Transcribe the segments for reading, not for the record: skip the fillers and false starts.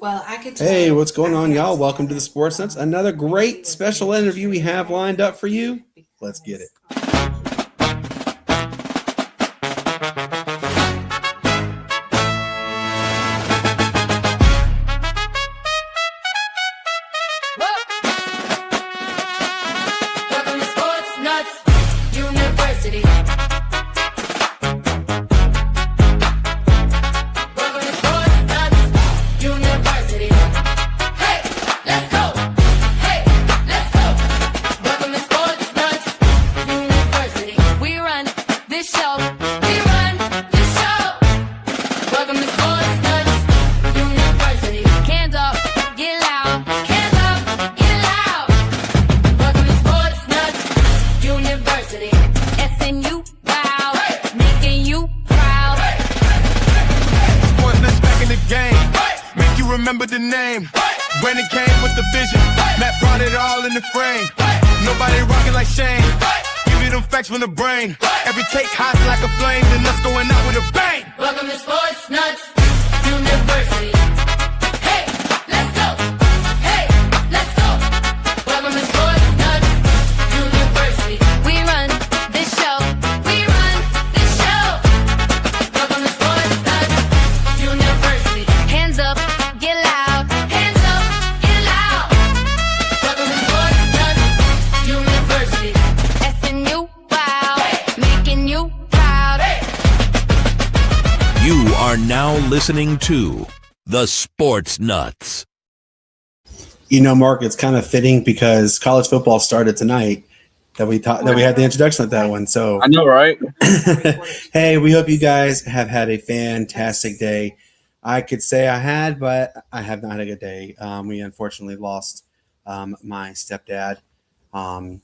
Well, I could tell. Hey, what's going on, y'all? Welcome to the Sports Nuts. Another great special interview we have lined up for you. Let's get it. Welcome to Sports Nuts University. Welcome to Sports Nuts University. Hey, let's go. Hey, let's go. Welcome to Sports Nuts University. We run this show. We run this show. Welcome to Sports Nuts University. Hands up, get loud. Hands up, get loud. Welcome to Sports Nuts University. SNU, wow. Making you proud. Sports nuts back in the game. Make you remember the name. When it came with the vision, Matt brought it all in the frame. Nobody rocking like Shane. Give you them facts from the brain. Every take hot like a flame, then us going out with a bang. Welcome to Sports Nuts University. Hey, let's go. Hey, let's go. Welcome to Sports Nuts University. We run this show. We run this show. Welcome to Sports Nuts University. Hands up, get loud. Hands up, get loud. Welcome to Sports Nuts University. SNU, wow. Making you proud. You are now listening to The Sports Nuts. You know, Mark, it's kind of fitting because college football started tonight that we had the introduction of that one. So, I know, right? hey, we hope you guys have had a fantastic day. I could say I had, but I have not had a good day. We unfortunately lost my stepdad, and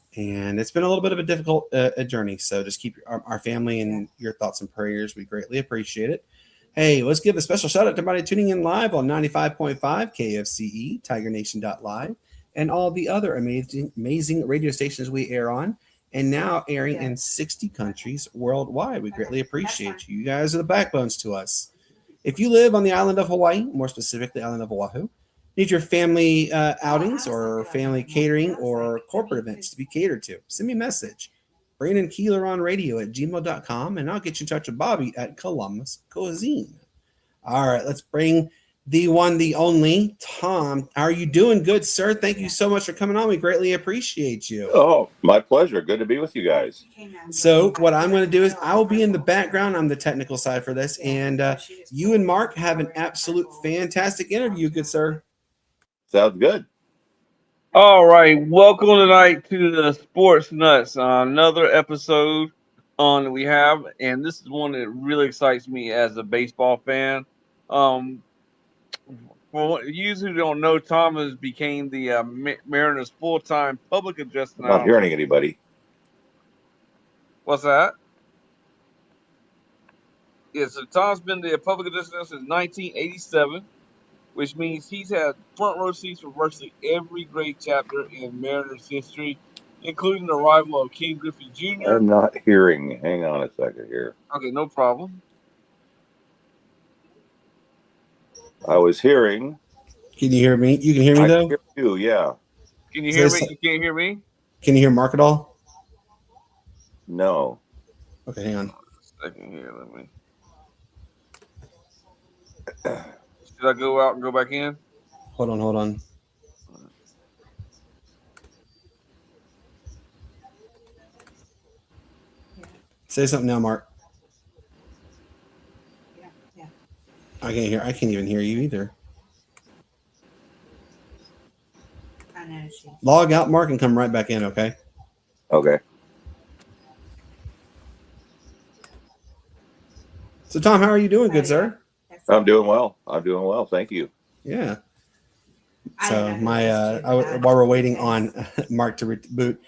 it's been a little bit of a difficult journey. So just keep our family in your thoughts and prayers. We greatly appreciate it. Hey, let's give a special shout out to everybody tuning in live on 95.5 KFCE, TigerNation.live, and all the other amazing radio stations we air on, and now airing in 60 countries worldwide. We greatly appreciate you. You guys are the backbones to us. If you live on the island of Hawaii, more specifically the island of Oahu, need your family outings or family catering or corporate events to be catered to, send me a message. Brandon Keeler on radio at gmail.com, and I'll get you in touch with Bobby at Columbus Cuisine. All right, let's bring the one, the only, Tom. How are you doing? Good, sir. Thank you so much for coming on. We greatly appreciate you. Oh, my pleasure. Good to be with you guys. So what I'm going to do is I will be in the background. I'm the technical side for this, and you and Mark have an absolute fantastic interview, good sir. Sounds good. All right, welcome tonight to the Sports Nuts. Another episode on we have, and this is one that really excites me as a baseball fan. For you who don't know, Thomas became the Mariners' full-time public address I'm not now. hearing anybody. What's that? Yeah, so Tom's been the public address now since 1987. Which means he's had front row seats for virtually every great chapter in Mariners history, including the arrival of Ken Griffey Jr. I'm not hearing. Hang on a second here. Okay, no problem. I was hearing. Can you hear me? You can hear me, I though? can hear you, yeah. Can you hear me? You can't hear me? Can you hear Mark at all? No. Okay, hang on. Second here, let me. Should I go out and go back in? Hold on. Say something now, Mark. Yeah. I can't even hear you either. I know. Log out, Mark, and come right back in, okay? Okay. So, Tom, how are you doing, good sir? I'm doing well. Thank you. Yeah. So while we're waiting on Mark to reboot,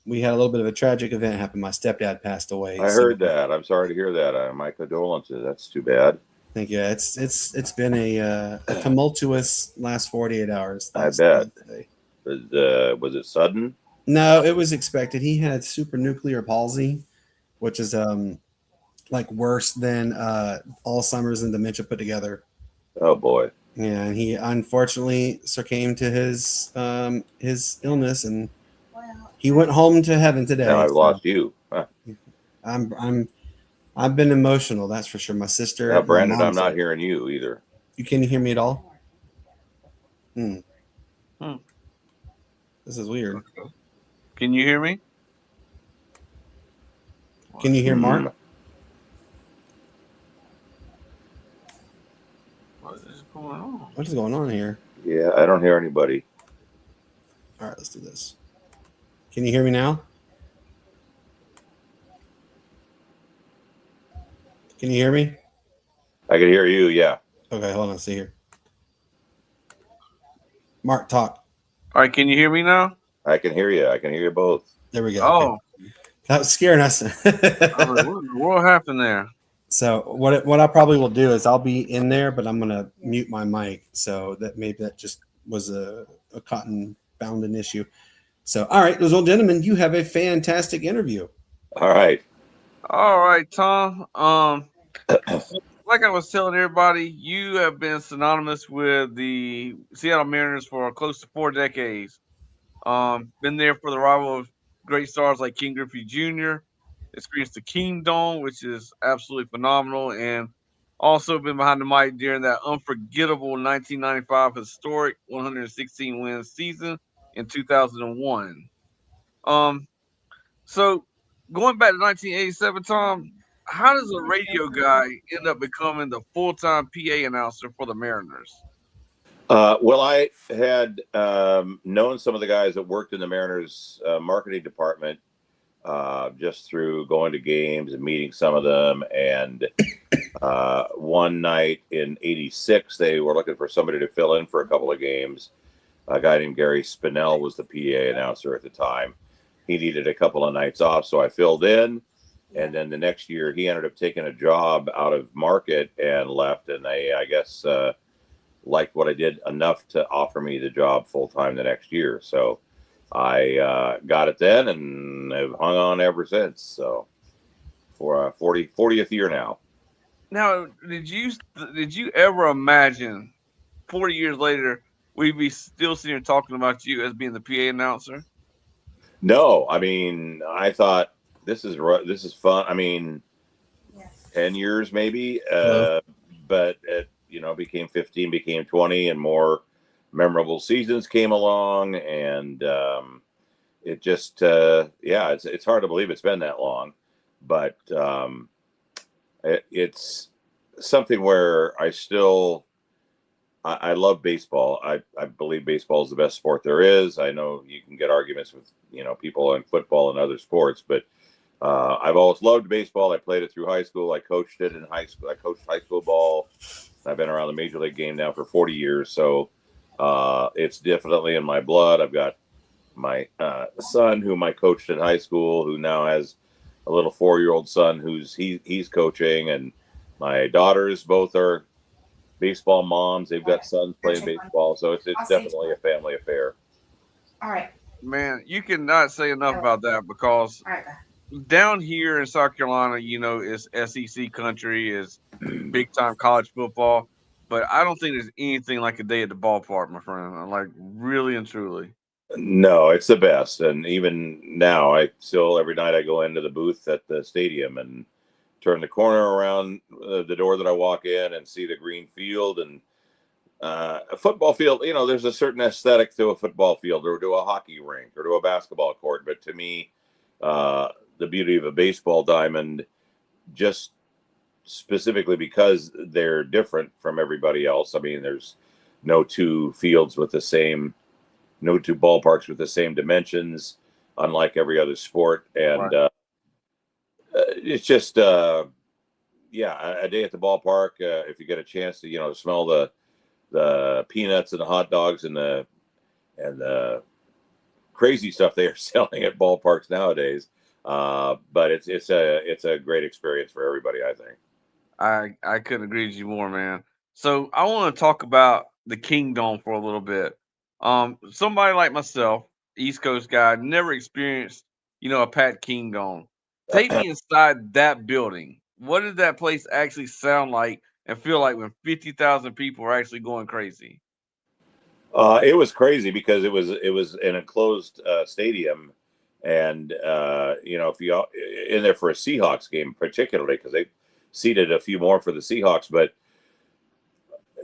we had a little bit of a tragic event happen. My stepdad passed away. I heard that. I'm sorry to hear that. My condolences. That's too bad. Thank you. It's been a tumultuous last 48 hours. I bet. Was it sudden? No, it was expected. He had supranuclear palsy, which is like worse than Alzheimer's and dementia put together. Oh boy. Yeah, and he unfortunately succumbed to his illness, and Well, he went home to heaven today. Now I've So lost you. Huh. I've been emotional, that's for sure. My sister, Now, my Brandon, I'm mom's not side. hearing you either. You can't hear me at all. Hmm, Hmm. this is weird. Can you hear me? Can you hear Mark? What is going on? What is going on here? Yeah, I don't hear anybody. All right, let's do this. Can you hear me now? Can you hear me? I can hear you. Yeah, Okay, hold on. See here. Mark, talk. All right, can you hear me now? I can hear you. I can hear you both. There we go. Oh, Okay. That was scaring us. I was like, what in the world happened there? So what I probably will do is I'll be in there, but I'm gonna mute my mic, so that maybe that just was a cotton bounding issue. So all right, those old gentlemen, you have a fantastic interview. All right. All right, Tom. So like I was telling everybody, you have been synonymous with the Seattle Mariners for close to 4 decades. Been there for the arrival of great stars like King Griffey Jr., experienced the Kingdom, which is absolutely phenomenal, and also been behind the mic during that unforgettable 1995 historic 116 win season in 2001. Um, so going back to 1987, Tom, how does a radio guy end up becoming the full-time PA announcer for the Mariners? Well, I had known some of the guys that worked in the Mariners marketing department just through going to games and meeting some of them. And one night in '86, they were looking for somebody to fill in for a couple of games. A guy named Gary Spinell was the PA announcer at the time. He needed a couple of nights off, so I filled in. And then the next year, he ended up taking a job out of market and left. And they, I guess, liked what I did enough to offer me the job full time the next year. So I got it then and have hung on ever since. So for 40th year now. Now, did you ever imagine 40 years later we'd be still sitting here talking about you as being the PA announcer? No, I mean, I thought this is fun. I mean, 10 years maybe, but it became 15, became 20, and more memorable seasons came along, and it just it's hard to believe it's been that long, but it's something where I love baseball. I believe baseball is the best sport there is. I know you can get arguments with people in football and other sports, but I've always loved baseball. I played it through high school. I coached it in high school. I coached high school ball. I've been around the major league game now for 40 years, so it's definitely in my blood. I've got my son, whom I coached in high school, who now has a little 4-year-old son he's coaching, and my daughters both are baseball moms. They've got sons playing baseball, so it's definitely a family affair. All right. Man, you cannot say enough about that because All right. Bye. down here in South Carolina, it's SEC country, is big time college football, but I don't think there's anything like a day at the ballpark, my friend. Like really and truly. No, it's the best. And even now, I still, every night I go into the booth at the stadium and turn the corner around the door that I walk in and see the green field and a football field. There's a certain aesthetic to a football field or to a hockey rink or to a basketball court. But to me, the beauty of a baseball diamond, just specifically because they're different from everybody else. I mean, there's no two fields with the same, no two ballparks with the same dimensions, unlike every other sport. And Right. It's just, a day at the ballpark. If you get a chance to, smell the peanuts and the hot dogs and the crazy stuff they are selling at ballparks nowadays. But it's a great experience for everybody, I think. I couldn't agree with you more, man. So I want to talk about the Kingdom for a little bit. Somebody like myself, East Coast guy, never experienced, a Pat Kingdom. Take me inside that building. What did that place actually sound like and feel like when 50,000 people are actually going crazy? It was crazy because it was an enclosed stadium, and if you in there for a Seahawks game, particularly because they seated a few more for the Seahawks, but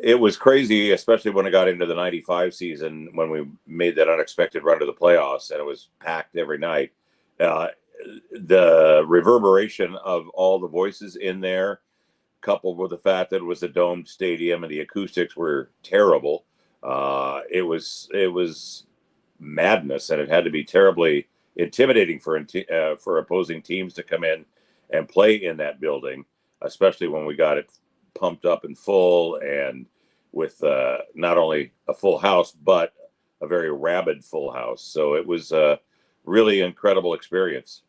it was crazy, especially when it got into the '95 season when we made that unexpected run to the playoffs, and it was packed every night. Uh, the reverberation of all the voices in there, coupled with the fact that it was a domed stadium and the acoustics were terrible, it was madness, and it had to be terribly intimidating for opposing teams to come in and play in that building, especially when we got it pumped up and full, and with not only a full house but a very rabid full house. So it was a really incredible experience.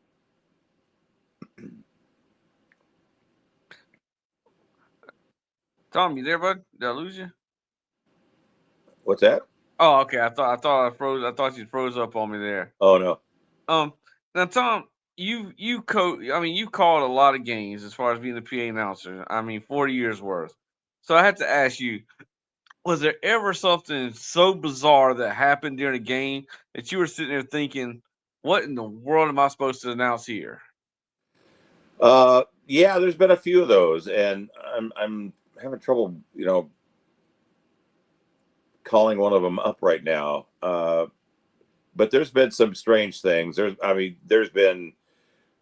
Tom, you there, bud? Did I lose you? What's that? Oh, okay. I thought I froze. I thought you froze up on me there. Oh no. Um, Now Tom, you called a lot of games as far as being the PA announcer. I mean, 40 years worth. So I had to ask you, was there ever something so bizarre that happened during a game that you were sitting there thinking, "What in the world am I supposed to announce here?" Yeah, there's been a few of those, and I'm having trouble, calling one of them up right now. But there's been some strange things. There's been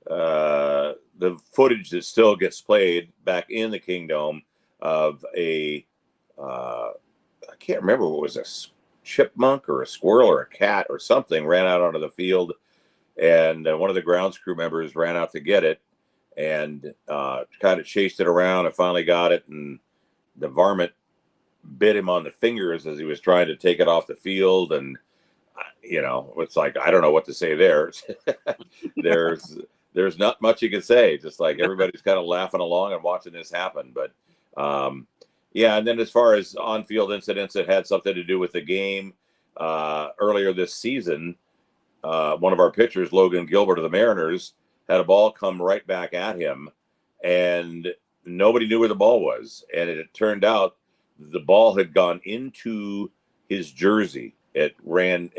the footage that still gets played back in the Kingdom of I can't remember what was chipmunk or a squirrel or a cat or something ran out onto the field, and one of the grounds crew members ran out to get it and kind of chased it around and finally got it, and the varmint bit him on the fingers as he was trying to take it off the field, and it's like, I don't know what to say there. there's not much you can say, just like everybody's kind of laughing along and watching this happen. But yeah, and then as far as on-field incidents that had something to do with the game, earlier this season, one of our pitchers, Logan Gilbert of the Mariners, had a ball come right back at him, and nobody knew where the ball was, and it turned out the ball had gone into his jersey. It went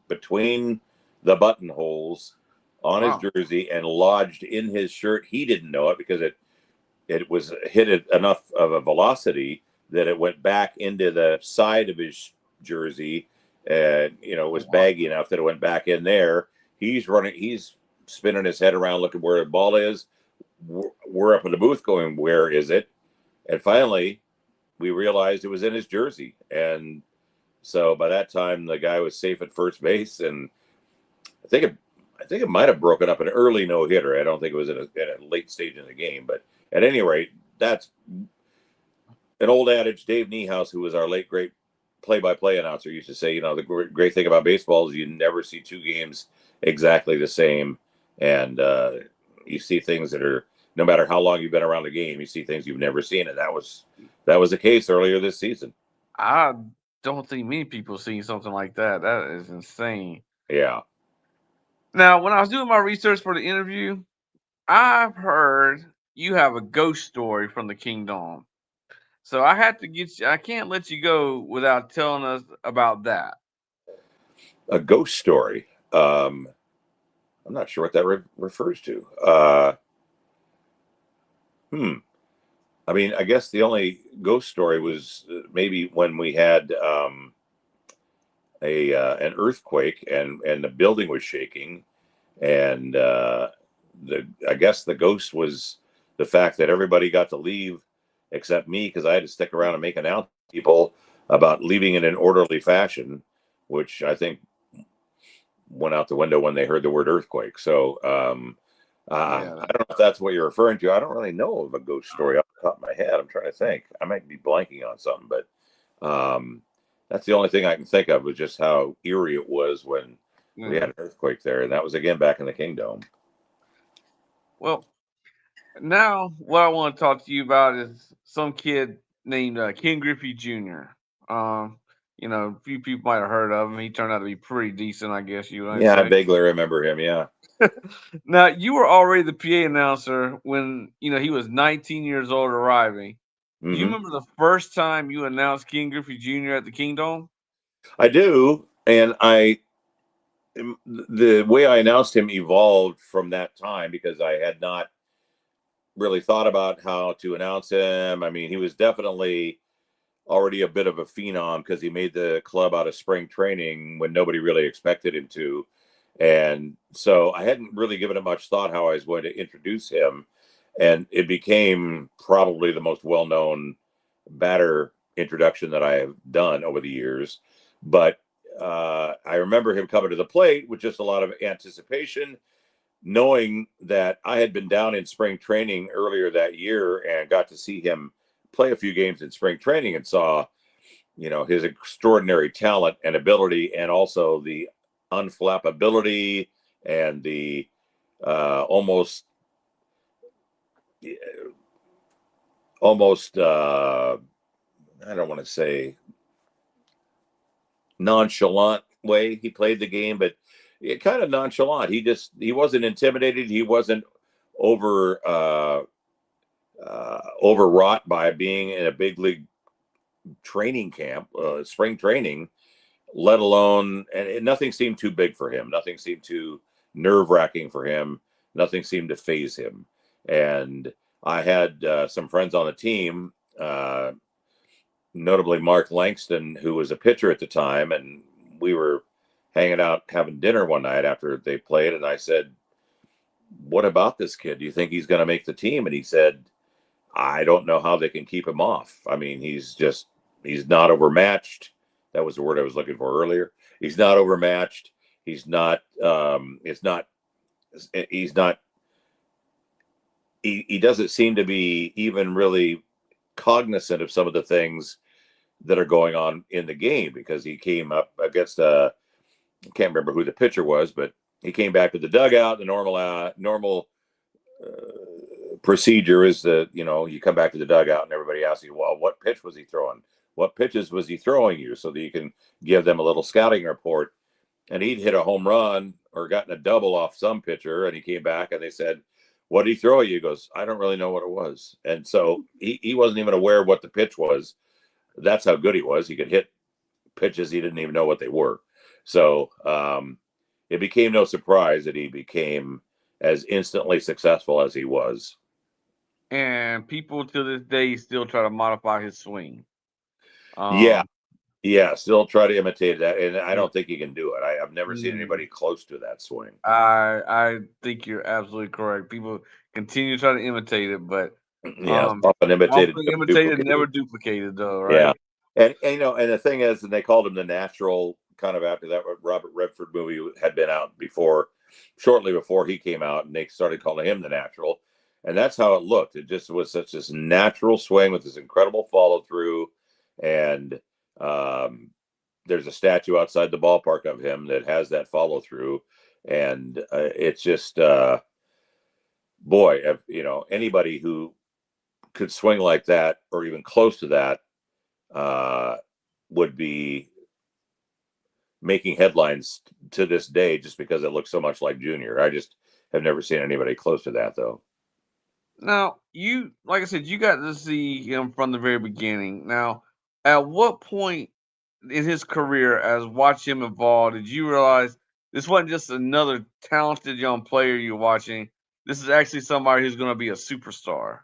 between the buttonholes on Wow. his jersey and lodged in his shirt. He didn't know it because it was hit at enough of a velocity that it went back into the side of his jersey, and it was baggy enough that it went back in there. He's spinning his head around looking where the ball is. We're up in the booth going, where is it? And finally we realized it was in his jersey, and so by that time the guy was safe at first base, and I think it might have broken up an early no-hitter. I don't think it was in a late stage in the game, but at any rate, that's an old adage. Dave Niehaus, who was our late great play-by-play announcer, used to say, the great thing about baseball is you never see two games exactly the same, and you see things that are, no matter how long you've been around the game, you see things you've never seen, and that was the case earlier this season. I don't think many people seen something like that. That is insane. Yeah. Now, when I was doing my research for the interview, I've heard you have a ghost story from the Kingdom. So I had to get you. I can't let you go without telling us about that. A ghost story. I'm not sure what that refers to. I mean, I guess the only ghost story was maybe when we had an earthquake, and the building was shaking, and I guess the ghost was the fact that everybody got to leave except me, because I had to stick around and make announcements to people about leaving in an orderly fashion, which I think went out the window when they heard the word earthquake. So I don't know if that's what you're referring to. I don't really know of a ghost story off the top of my head. I'm trying to think. I might be blanking on something, but that's the only thing I can think of, was just how eerie it was when we had an earthquake there, and that was again back in the Kingdom. Well, now what I want to talk to you about is some kid named Ken Griffey Jr. A few people might have heard of him. He turned out to be pretty decent, I guess you would Yeah, I say. vaguely remember him. Yeah. Now, you were already the PA announcer when he was 19 years old arriving. Do you Mhm. remember the first time you announced King Griffey Jr. at the Kingdom? I do, and the way I announced him evolved from that time because I had not really thought about how to announce him. I mean, he was definitely already a bit of a phenom because he made the club out of spring training when nobody really expected him to. And so I hadn't really given it much thought how I was going to introduce him. And it became probably the most well known batter introduction that I have done over the years. But I remember him coming to the plate with just a lot of anticipation, knowing that I had been down in spring training earlier that year and got to see him play a few games in spring training and saw, his extraordinary talent and ability, and also the unflappability and the almost, almost, I don't want to say nonchalant way he played the game, but kind of nonchalant. He wasn't intimidated. He wasn't overwrought by being in a big league training camp, spring training, let alone, and nothing seemed too big for him. Nothing seemed too nerve wracking for him. Nothing seemed to phase him. And I had some friends on the team, notably Mark Langston, who was a pitcher at the time, and we were hanging out having dinner one night after they played, and I said, "What about this kid? Do you think he's going to make the team?" And he said, "I don't know how they can keep him off. I mean, he's not overmatched. That was the word I was looking for earlier. He's not overmatched. He's not. It's not. He's not. He doesn't seem to be even really cognizant of some of the things that are going on in the game because he came up against I can't remember who the pitcher was, but he came back to the dugout. The normal procedure is that you come back to the dugout and everybody asks you, well, what pitch was he throwing? What pitches was he throwing you, so that you can give them a little scouting report. And he'd hit a home run or gotten a double off some pitcher, and he came back and they said, "What did he throw you?" He goes, "I don't really know what it was." And so he wasn't even aware of what the pitch was. That's how good he was. He could hit pitches he didn't even know what they were. So it became no surprise that he became as instantly successful as he was. And people to this day still try to modify his swing. Yeah, Um, yeah. Still try to imitate that, and I mm, don't think he can do it. I've never seen mm, anybody close to that swing. I think you're absolutely correct. People continue to try to imitate it, but Yeah, often imitated, often never imitated, never duplicated. duplicated, though, Yeah, right? and the thing is, and they called him the natural kind of after that Robert Redford movie had been out before, shortly before he came out, and they started calling him the natural, and that's how it looked. It just was such this natural swing with this incredible follow through, and um, there's a statue outside the ballpark of him that has that follow through, and it's just boy, if, anybody who could swing like that or even close to that uh, would be making headlines to this day just because it looks so much like Junior. I just have never seen anybody close to that, though. Now, like I said, you got to see him from the very beginning. Now, at what point in his career, as watch him evolve, did you realize this wasn't just another talented young player you're watching? This is actually somebody who's going to be a superstar.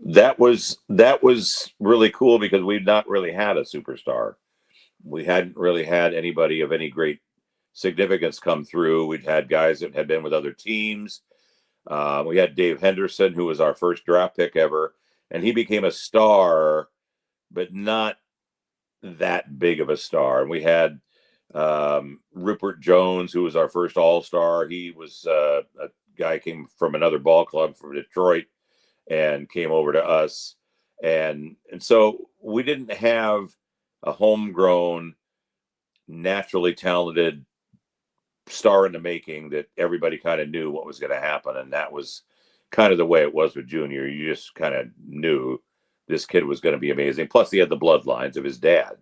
That was really cool because we've not really had a superstar. We hadn't really had anybody of any great significance come through. We'd had guys that had been with other teams. We had Dave Henderson, who was our first draft pick ever, and he became a star, but not that big of a star. And we had Rupert Jones, who was our first All Star. He was a guy came from another ball club from Detroit and came over to us, and so we didn't have a homegrown, naturally talented star in the making that everybody kind of knew what was going to happen, and that was kind of the way it was with Junior. You just kind of knew this kid was going to be amazing. Plus, he had the bloodlines of his dad.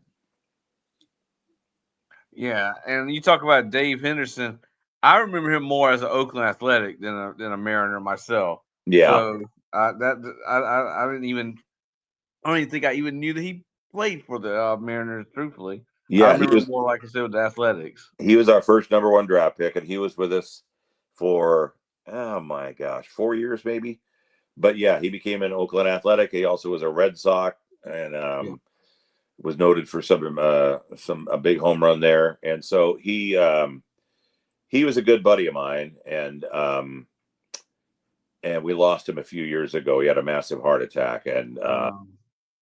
Yeah, and you talk about Dave Henderson. I remember him more as an Oakland Athletic than a Mariner myself. Yeah, So I didn't even I don't even think I even knew that he played for the Mariners. Truthfully, I Yeah, remember more like I said with the Athletics. he was our first number one draft pick, and he was with us for, oh my gosh, 4 years maybe. But yeah, he became an Oakland Athletic. He also was a Red Sox, and Yeah. was noted for some a big home run there. And so he was a good buddy of mine, and we lost him a few years ago. He had a massive heart attack, and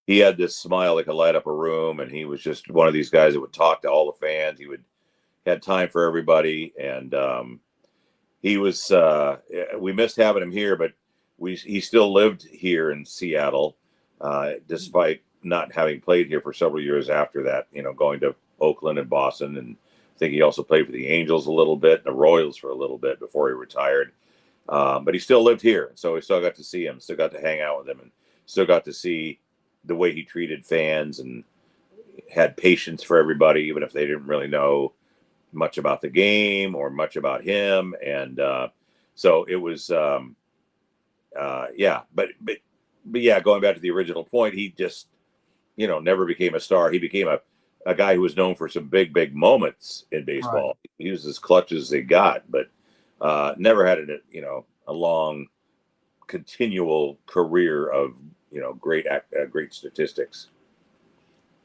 he had this smile that could light up a room, and he was just one of these guys that would talk to all the fans. He would had time for everybody, and he was. We missed having him here, but he still lived here in Seattle, despite not having played here for several years after that. Going to Oakland and Boston, and I think he also played for the Angels a little bit, and the Royals for a little bit before he retired. But he still lived here, so we still got to see him, still got to hang out with him, and still got to see the way he treated fans and had patience for everybody, even if they didn't really know much about the game or much about him. And so it was, yeah. But yeah, going back to the original point, he just, never became a star. He became a guy who was known for some big moments in baseball. Right. He was as clutch as they got, but never had a long continual career of great statistics.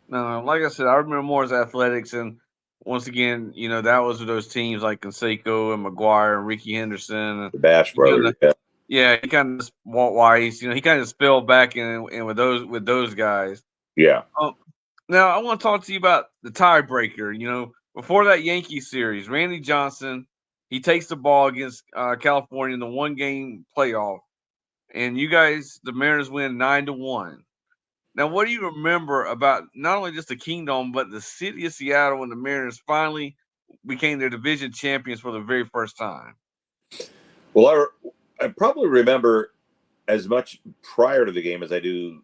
No, like I said, I remember more as Athletics, and once again, that was with those teams like Canseco and McGuire and Ricky Henderson. And The Bash he kinda, brothers. yeah, he kind of Walt Weiss. He kind of spilled back in with those guys. Yeah. Now I want to talk to you about the tiebreaker. Before that Yankee series, Randy Johnson, he takes the ball against California in the 1-game playoff, and you guys, the Mariners, win 9-1. Now, what do you remember about not only just the Kingdom, but the city of Seattle when the Mariners finally became their division champions for the very first time? Well, I probably remember as much prior to the game as I do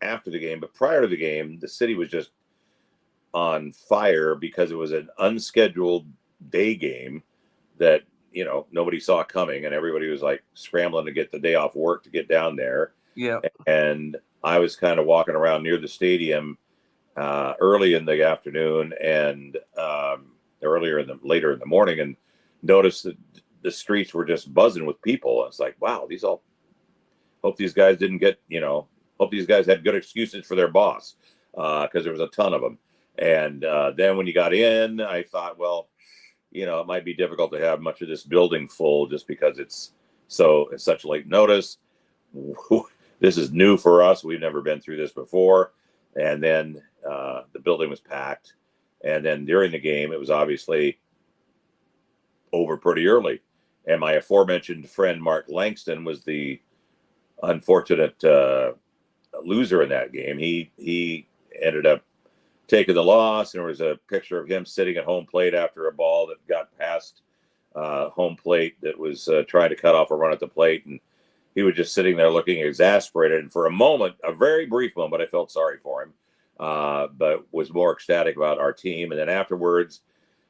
after the game. But prior to the game, the city was just on fire because it was an unscheduled day game that nobody saw coming, and everybody was like scrambling to get the day off work to get down there. Yeah. And I was kind of walking around near the stadium early in the afternoon and later in the morning, and noticed that the streets were just buzzing with people. And it's like, wow, hope these guys didn't get, hope these guys had good excuses for their boss, because there was a ton of them. And then when you got in, I thought, well, it might be difficult to have much of this building full just because it's such late notice. This is new for us. We've never been through this before. And then the building was packed. And then during the game, it was obviously over pretty early. And my aforementioned friend, Mark Langston, was the unfortunate loser in that game. He ended up taking the loss, and there was a picture of him sitting at home plate after a ball that got past home plate that was trying to cut off a run at the plate. And he was just sitting there looking exasperated. And for a moment, a very brief moment, I felt sorry for him, but was more ecstatic about our team. And then afterwards,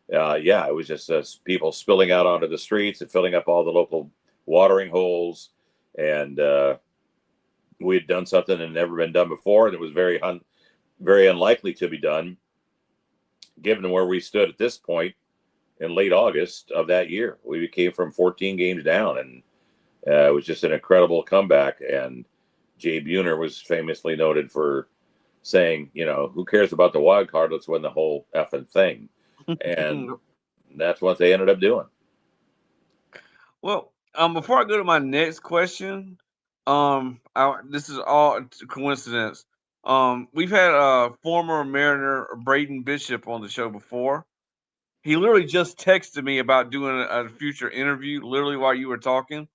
it was just people spilling out onto the streets and filling up all the local watering holes. And we had done something that had never been done before, and it was very unlikely to be done, given where we stood at this point in late August of that year. We came from 14 games down, and it was just an incredible comeback. And Jay Buhner was famously noted for saying, who cares about the wild card? Let's win the whole effing thing. And that's what they ended up doing. Well, before I go to my next question, this is all coincidence. We've had former Mariner Braden Bishop on the show before. He literally just texted me about doing a future interview, literally while you were talking.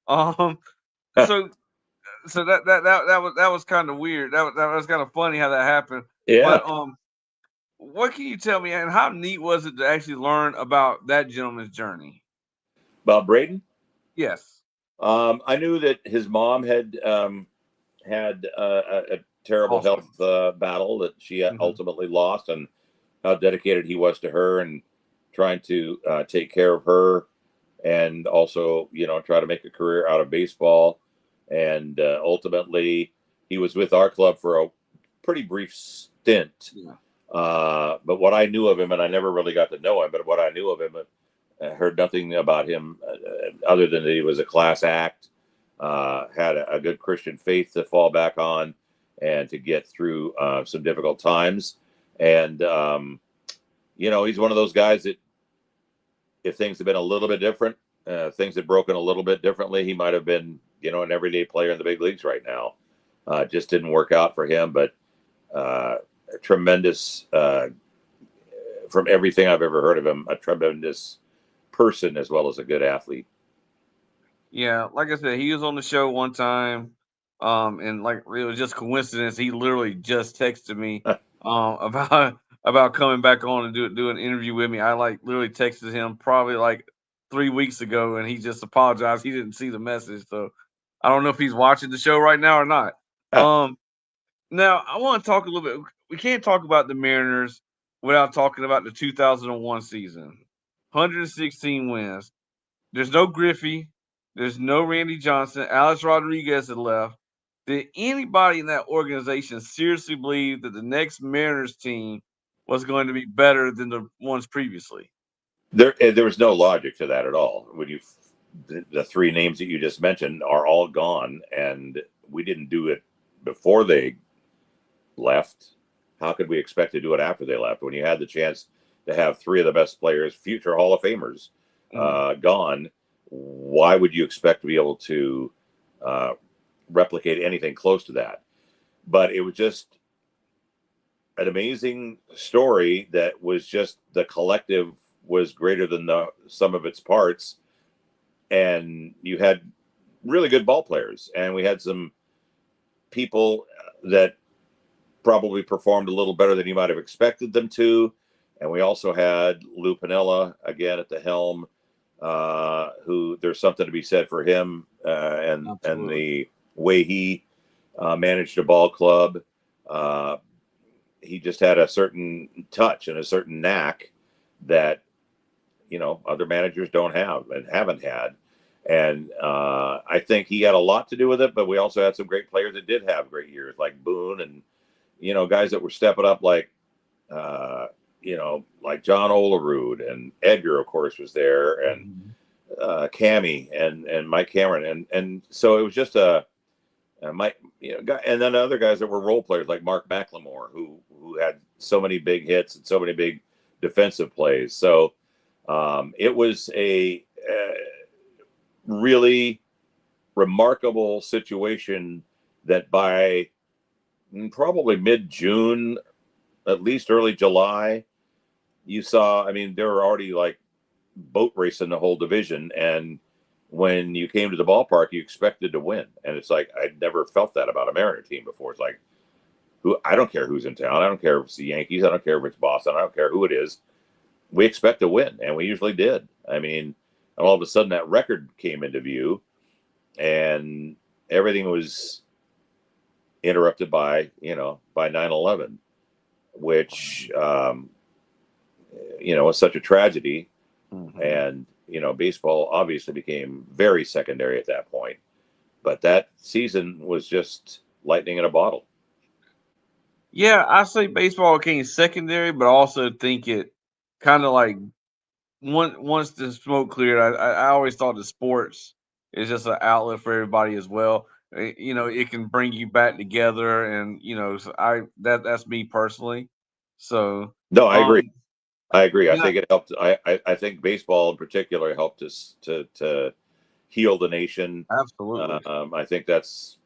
Um, so that was kind of weird. That was kind of funny how that happened. Yeah. But what can you tell me, and how neat was it to actually learn about that gentleman's journey? About Braden? Yes. I knew that his mom had had a terrible health battle that she ultimately lost, and how dedicated he was to her and trying to take care of her, and also try to make a career out of baseball. And ultimately he was with our club for a pretty brief stint. Yeah. But what I knew of him, and I never really got to know him, but what I knew of him, I heard nothing about him other than that he was a class act, had a good Christian faith to fall back on and to get through some difficult times. And, he's one of those guys that if things had been a little bit different, things had broken a little bit differently, he might have been, an everyday player in the big leagues right now. It just didn't work out for him, but a tremendous, from everything I've ever heard of him, a tremendous person as well as a good athlete. Yeah, like I said, he was on the show one time, and like it was just coincidence. He literally just texted me about coming back on and do an interview with me. I like literally texted him probably like 3 weeks ago, and he just apologized. He didn't see the message, so I don't know if he's watching the show right now or not. Now I want to talk a little bit. We can't talk about the Mariners without talking about the 2001 season. 116 wins. There's no Griffey. There's no Randy Johnson. Alex Rodriguez had left. Did anybody in that organization seriously believe that the next Mariners team was going to be better than the ones previously? There was no logic to that at all. When the three names that you just mentioned are all gone, and we didn't do it before they left. How could we expect to do it after they left? When you had the chance to have three of the best players, future Hall of Famers, gone, why would you expect to be able to replicate anything close to that? But it was just an amazing story that was just the collective was greater than the sum of its parts. And you had really good ball players, and we had some people that probably performed a little better than you might have expected them to. And we also had Lou Piniella again at the helm, who there's something to be said for him and the way he managed a ball club. He just had a certain touch and a certain knack that other managers don't have and haven't had. And I think he had a lot to do with it, but we also had some great players that did have great years, like Boone and guys that were stepping up, like like John Olerud, and Edgar, of course, was there, and Cammy and Mike Cameron, and so it was just Mike, and then other guys that were role players like Mark McLemore, who had so many big hits and so many big defensive plays. So it was a really remarkable situation that by probably mid-June, at least early July, you saw, there were already like boat racing the whole division. And when you came to the ballpark, you expected to win. And it's like, I'd never felt that about a Mariner team before. It's like, I don't care who's in town. I don't care if it's the Yankees. I don't care if it's Boston. I don't care who it is. We expect to win. And we usually did. And all of a sudden that record came into view, and everything was interrupted by 9/11, which was such a tragedy. And baseball obviously became very secondary at that point, but that season was just lightning in a bottle. Yeah, I say baseball became secondary, but I also think it kind of like once the smoke cleared, I always thought the sports is just an outlet for everybody as well. It can bring you back together, and so that's me personally. So No, I agree. I agree. I yeah. think it helped. I think baseball in particular helped us to heal the nation. Absolutely. I think that's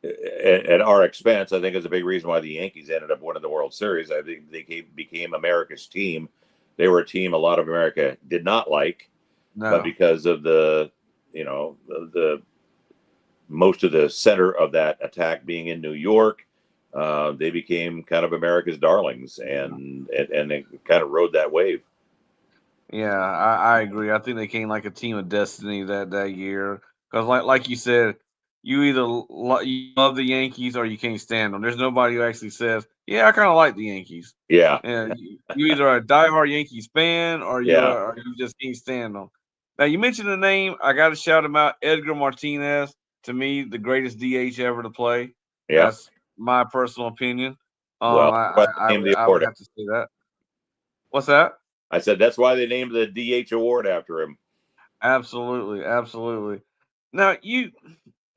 at our expense. I think is a big reason why the Yankees ended up winning the World Series. I think they became America's team. They were a team a lot of America did not like, but because of the most of the center of that attack being in New York, they became kind of America's darlings, and they kind of rode that wave. Yeah, I agree. I think they came like a team of destiny that year, because like you said, you either you love the Yankees or you can't stand them. There's nobody who actually says, "Yeah, I kind of like the Yankees." Yeah, And you either are a diehard Yankees fan or Yeah. or you just can't stand them. Now you mentioned the name, I got to shout him out, Edgar Martinez. to me, the greatest DH ever to play. Yeah. That's my personal opinion. Well, but they named the I would award. have to say that. What's that? I said that's why they named the DH award after him. Absolutely, absolutely. Now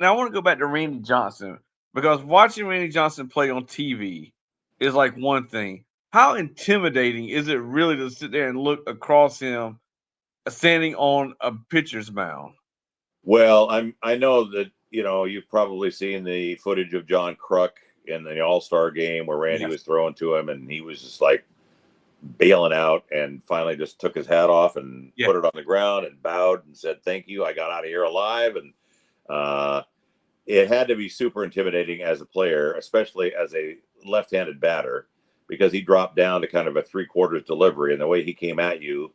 now I want to go back to Randy Johnson because watching Randy Johnson play on TV is like one thing. How intimidating is it really to sit there and look across him standing on a pitcher's mound? Well, I know that you've probably seen the footage of John Kruk in the All-Star game where Randy Yes. was throwing to him and he was just like bailing out and finally just took his hat off and Yeah. put it on the ground and bowed and said, "Thank you. I got out of here alive." And uh, it had to be super intimidating as a player, especially as a left-handed batter, because he dropped down to kind of a three-quarters delivery, and the way he came at you,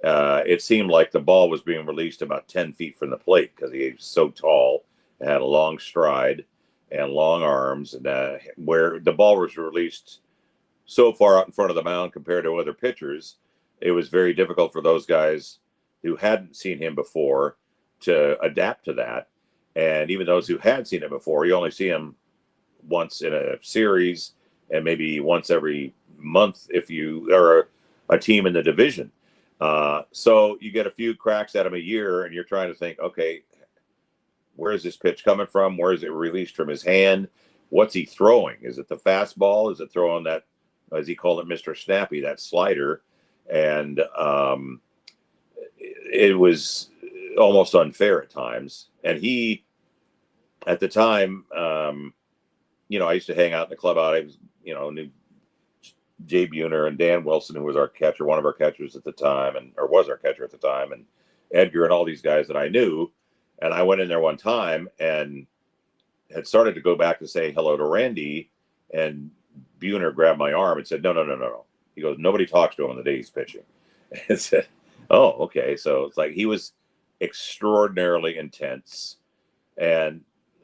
it seemed like the ball was being released about 10 feet from the plate because he was so tall, had a long stride and long arms, and where the ball was released so far out in front of the mound compared to other pitchers, it was very difficult for those guys who hadn't seen him before to adapt to that. And even those who had seen it before, you only see him once in a series and maybe once every month if you are a team in the division. So you get a few cracks at him a year and you're trying to think, okay, where is this pitch coming from? Where is it released from his hand? What's he throwing? Is it the fastball? Is it throwing that, as he called it, Mr. Snappy, that slider? And it was almost unfair at times. And he, at the time, I used to hang out in the club out. I was, knew Jay Buhner and Dan Wilson, who was our catcher, one of our catchers at the time, or was our catcher at the time, and Edgar and all these guys that I knew. And I went in there one time and had started to go back to say hello to Randy, and Buhner grabbed my arm and said, No. He goes, nobody talks to him on the day he's pitching. And said, oh, okay. So it's like he was extraordinarily intense. And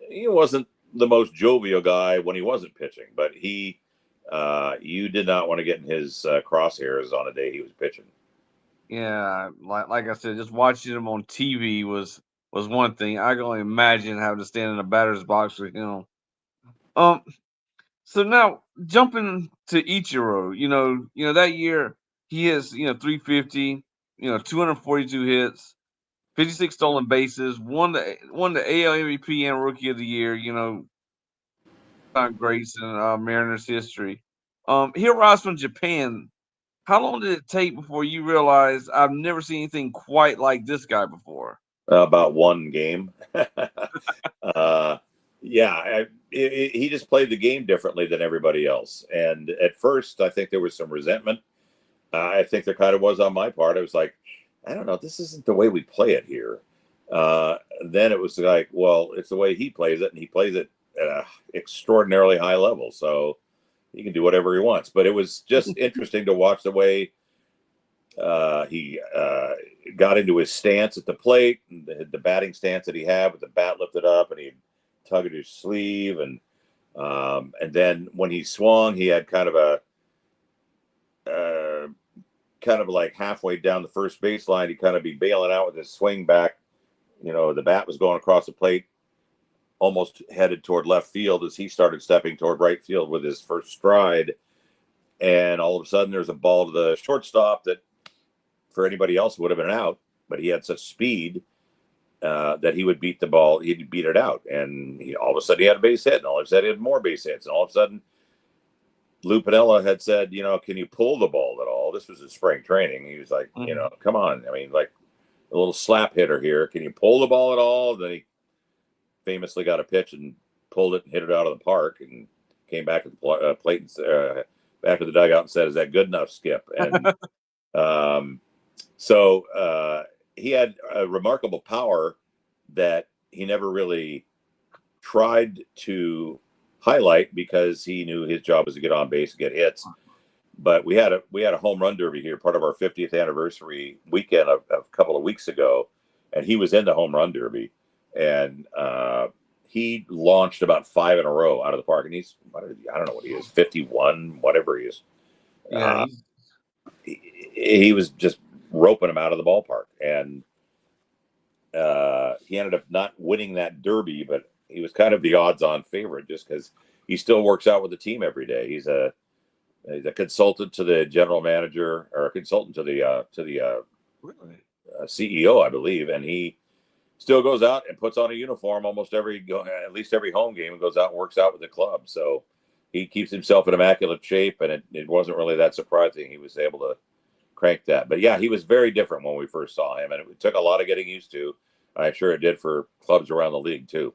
he wasn't the most jovial guy when he wasn't pitching, but you did not want to get in his crosshairs on a day he was pitching. Yeah, like I said, just watching him on TV was one thing. I can only imagine having to stand in a batter's box with him. Um, so now jumping to Ichiro, that year he has 350, 242 hits, 56 stolen bases, won the AL MVP and Rookie of the Year. Not greats in Mariners history. He arrives from Japan. How long did it take before you realized I've never seen anything quite like this guy before? About one game. Yeah, he just played the game differently than everybody else. And at first, I think there was some resentment. I think there kind of was on my part. I was like, I don't know, this isn't the way we play it here. Then it was like, well, it's the way he plays it, and he plays it at an extraordinarily high level. So he can do whatever he wants. But it was just interesting to watch the way he got into his stance at the plate, and the batting stance that he had with the bat lifted up, and he'd tug at his sleeve, and then when he swung, he had kind of like halfway down the first baseline, he'd kind of be bailing out with his swing back. The bat was going across the plate, almost headed toward left field as he started stepping toward right field with his first stride. And all of a sudden, there's a ball to the shortstop that for anybody else would have been out, but he had such speed that he would beat the ball. He'd beat it out. And all of a sudden he had a base hit, and all of a sudden he had more base hits. And all of a sudden Lou Piniella had said, can you pull the ball at all? This was his spring training. He was like, come on. I mean, like a little slap hitter here. Can you pull the ball at all? And then he famously got a pitch and pulled it and hit it out of the park and came back to the plate and back to the dugout and said, is that good enough, Skip? And so he had a remarkable power that he never really tried to highlight because he knew his job was to get on base and get hits. But we had a home run derby here, part of our 50th anniversary weekend of a couple of weeks ago, and he was in the home run derby, and he launched about 5 in a row out of the park, and I don't know what he is, 51, whatever he is. Yeah, He was just roping him out of the ballpark, and he ended up not winning that derby, but he was kind of the odds-on favorite just because he still works out with the team every day. He's a consultant to the general manager, or a consultant to the Really? CEO, I believe, and he still goes out and puts on a uniform at least every home game, and goes out and works out with the club. So he keeps himself in immaculate shape, and it wasn't really that surprising he was able to crank that. But yeah, he was very different when we first saw him, and it took a lot of getting used to. I'm sure it did for clubs around the league too.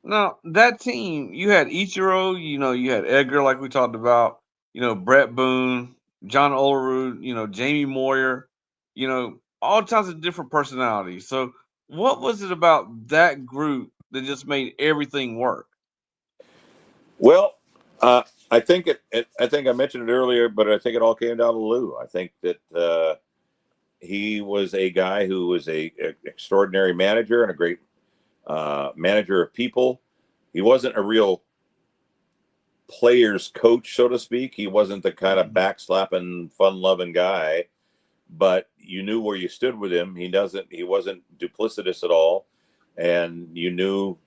Now that team, you had Ichiro, you had Edgar, like we talked about, Brett Boone, John Olerud, Jamie Moyer, all kinds of different personalities. So, what was it about that group that just made everything work? Well, I think I think I mentioned it earlier, but I think it all came down to Lou. I think that he was a guy who was a extraordinary manager and a great manager of people. He wasn't a real players coach, so to speak. He wasn't the kind of backslapping, fun-loving guy, but you knew where you stood with him. He wasn't duplicitous at all, and you knew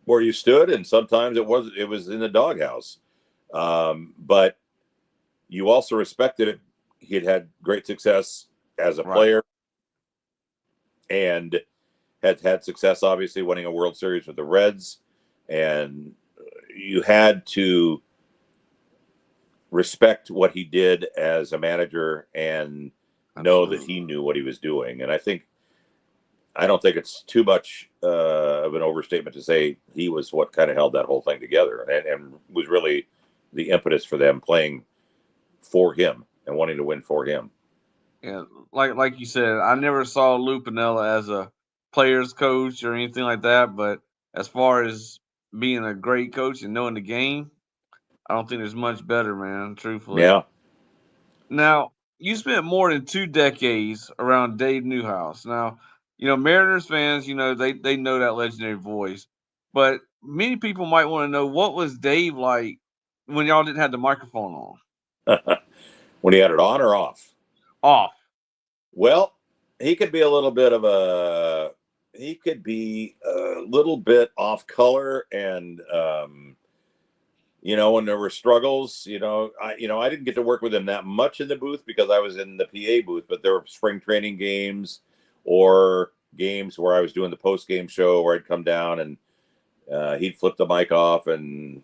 where you stood. And sometimes it was in the doghouse, but you also respected it. He had great success as a Right. player, and had success, obviously, winning a World Series with the Reds. And you had to respect what he did as a manager and know that he knew what he was doing. And I don't think it's too much of an overstatement to say he was what kind of held that whole thing together, and was really the impetus for them playing for him and wanting to win for him. Yeah, like you said, I never saw Lou Piniella as a players coach or anything like that. But as far as being a great coach and knowing the game, I don't think there's much better, man. Truthfully. Yeah. Now, you spent more than 2 decades around Dave Newhouse. Now, Mariners fans, they know that legendary voice, but many people might want to know, what was Dave like when y'all didn't have the microphone When he had it on or off? off? Well, he could be a little bit of he could be a little bit off color, and when there were struggles, I didn't get to work with him that much in the booth because I was in the PA booth, but there were spring training games or games where I was doing the post game show where I'd come down and he'd flip the mic off and,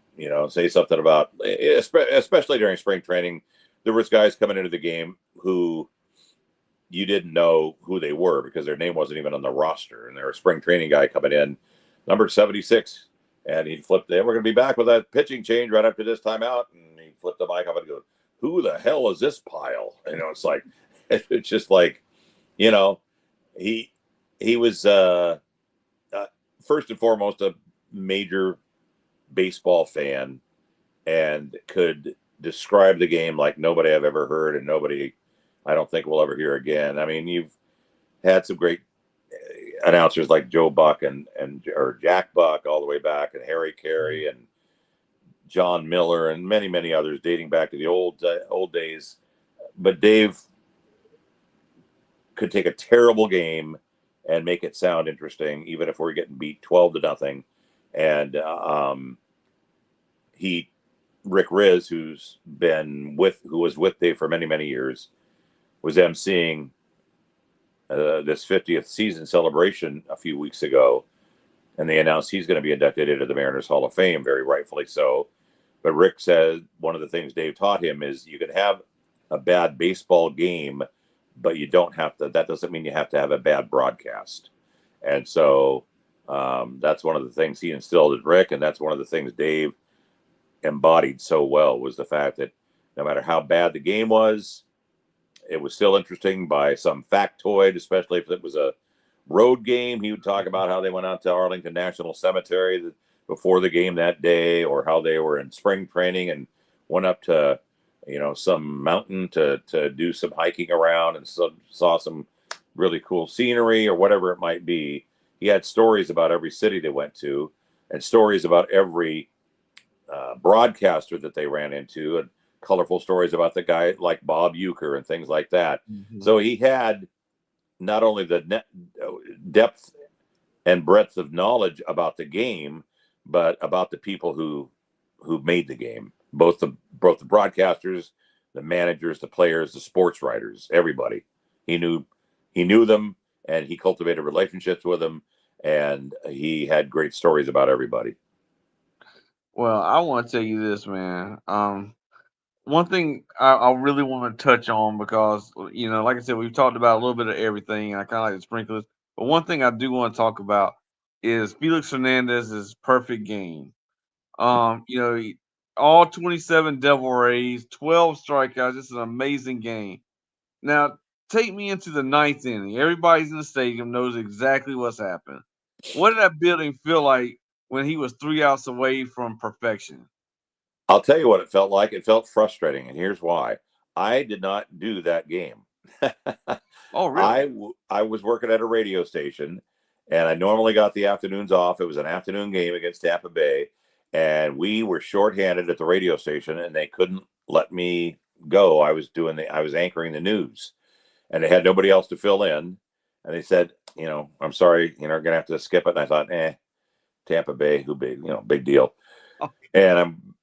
say something about, especially during spring training, there was guys coming into the game who you didn't know who they were because their name wasn't even on the roster. And there was a spring training guy coming in, number 76. And he'd flip we're going to be back with that pitching change right after this timeout. And he'd flip the mic off and go, who the hell is this pile? It's like, it's just like, he was first and foremost a major baseball fan and could describe the game like nobody I've ever heard, and nobody I don't think we'll ever hear again. I mean, you've had some great announcers like Joe Buck or Jack Buck all the way back, and Harry Carey and John Miller and many, many others dating back to the old days. But Dave could take a terrible game and make it sound interesting, even if we're getting beat 12-0. And Rick Riz, who was with Dave for many, many years, was emceeing this 50th season celebration a few weeks ago, and they announced he's going to be inducted into the Mariners Hall of Fame, very rightfully so. But Rick said one of the things Dave taught him is you can have a bad baseball game, but you don't have to. That doesn't mean you have to have a bad broadcast. And so that's one of the things he instilled in Rick, and that's one of the things Dave embodied so well, was the fact that no matter how bad the game was, it was still interesting by some factoid, especially if it was a road game. He would talk about how they went out to Arlington National Cemetery before the game that day, or how they were in spring training and went up to, some mountain to do some hiking around and saw some really cool scenery or whatever it might be. He had stories about every city they went to, and stories about every broadcaster that they ran into, and colorful stories about the guy like Bob Euchre and things like that. Mm-hmm. So he had not only the depth and breadth of knowledge about the game, but about the people who made the game. Both the broadcasters, the managers, the players, the sports writers, everybody. He knew them, and he cultivated relationships with them, and he had great stories about everybody. Well, I want to tell you this, man. One thing I really want to touch on because like I said, we've talked about a little bit of everything, and I kind of like the sprinklers. But one thing I do want to talk about is Felix Hernandez's perfect game. All 27 Devil Rays, 12 strikeouts. Just an amazing game. Now, take me into the ninth inning. Everybody's in the stadium knows exactly what's happened. What did that building feel like when he was 3 outs away from perfection? I'll tell you what it felt like. It felt frustrating, and here's why. I did not do that game. Oh, really? I was working at a radio station, and I normally got the afternoons off. It was an afternoon game against Tampa Bay, and we were shorthanded at the radio station, and they couldn't let me go. I was anchoring the news, and they had nobody else to fill in. And they said, I'm sorry, we're gonna have to skip it. And I thought, Tampa Bay, who big, big deal. Oh. And I'm